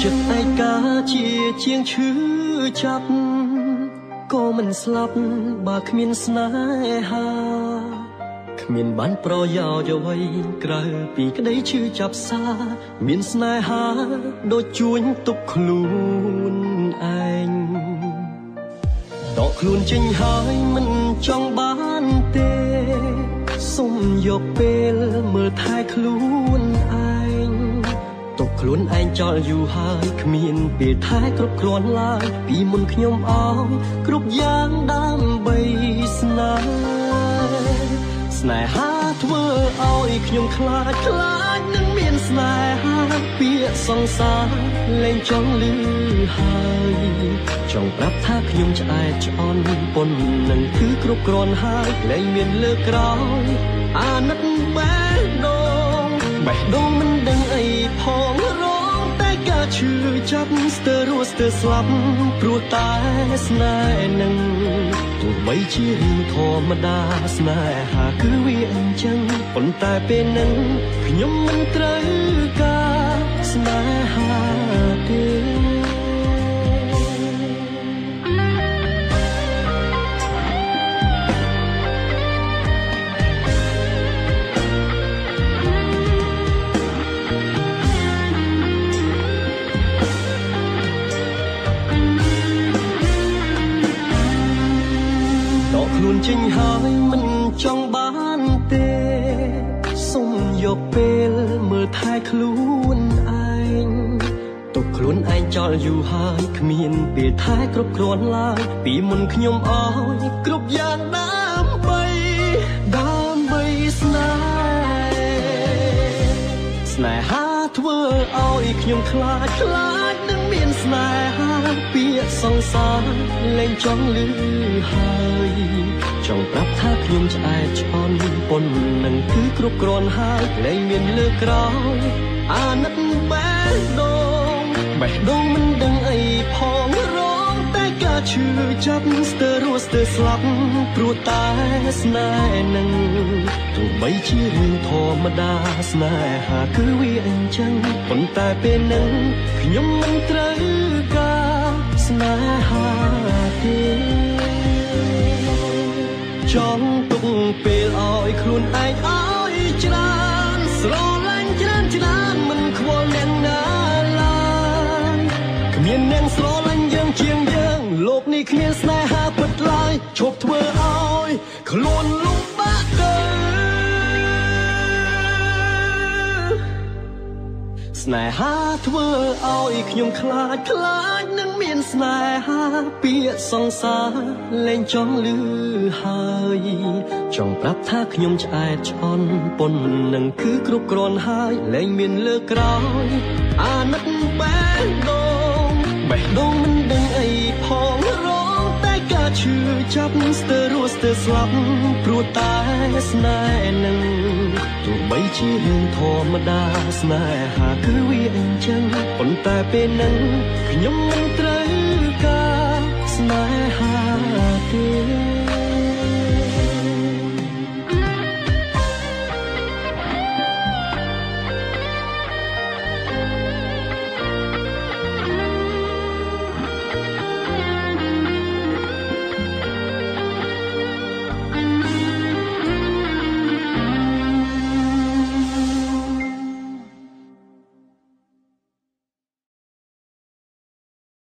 ចិត្តឯកាជាជាងឈឺចាប់ក៏មិនស្លាប់បើគ្មានស្នេហាគ្មានបានប្រយោជន៍អ្វីក្រៅពីក្តីឈឺចាប់សាមានស្នេហាដូចជួញទុកខ្លួនឯងដកខ្លួនចេញហើយមិនចង់បានទេសុំយកពេលមើលថែខ្លួនឯងទុកខ្លួនឯងចោលយូរហើយគ្មានពេលថែគ្រប់គ្រាន់ឡើយពីមុនខ្ញុំអស់គ្រប់យ៉ាងដើម្បីស្នេហាធ្វើឲ្យខ្ញុំខ្លាចនឹងមានស្នេហាពាក្យសង្សារលែងចង់លឺហើយចង់ប្រាប់ថាខ្ញុំឆ្អែតឆ្អន់ប៉ុននឹងគឺគ្រប់គ្រាន់ហើយលែងមានលើកក្រោយអាណិតបេះដូងមិនដឹងអីផងរងតែការឈឺចាប់ស្ទើរស្ទើរស្លាប់ព្រោះតែស្នេហ៍នឹងទោះបីជារឿងធម្មតាស្នេហាគឺវាអញ្ចឹងប៉ុន្តែពេលនឹងខ្ញុំមិនត្រូវការស្នេហាទេខ្លួនចេញហើយមិនចង់បានទេសុំយកពេលមើលថែខ្លួនឯងទុកខ្លួនឯងចោលយូរហើយគ្មានពេលថែគ្រប់គ្រាន់ឡើយពីមុនខ្ញុំអស់គ្រប់យ៉ាងដើម្បីស្នេហាធ្វើឲ្យខ្ញុំខ្លាចនឹងមានស្នេហាពាក្យសង្សារលែងចង់លឺហើយចង់ប្រាប់ថាខ្ញុំឆ្អែតឆ្អន់ប៉ុននឹងគឺគ្រប់គ្រាន់ហើយលែងមានលើកក្រោយអាណិតបេះដូងមិនដឹងអីផងរងតែការឈឺចាប់ស្ទើរស្លាប់ព្រោះតែស្នេហ៍នឹងទោះបីជារឿងធម្មតាស្នេហាគឺវាអញ្ចឹងប៉ុន្តែពេលនឹងខ្ញុំមិនត្រូវការស្នេហាទេចង់ទុកពេលឲ្យខ្លួនឯងឲ្យច្រើនស្រឡាញ់ច្រើនមិនខ្វល់អ្នកណាឡើយគ្មានអ្នកស្រឡាញ់យើងជាងយើងលោកនេះគ្មានស្នេហាពិតឡើយឈប់ធ្វើឲ្យខ្លួនលំបាកទៅស្នេហាធ្វើឲ្យខ្ញុំខ្លាចនឹងមានស្នេហាពាក្យសង្សារលែងចង់លឺហើយចង់ប្រាប់ថាខ្ញុំឆ្អែតឆ្អន់ប៉ុននឹងគឺគ្រប់គ្រាន់ហើយលែងមានលើកក្រោយអាណិតបេះដូងមិនដឹងអីផងរងតែការឈឺចាប់ស្ទើរស្លាប់ព្រោះតែស្នេហ៍នឹងទោះបីជារឿងធម្មតាស្នេហាគឺវាអញ្ចឹងប៉ុន្តែពេលនឹងខ្ញុំមិនត្រូវការស្នេហាទេ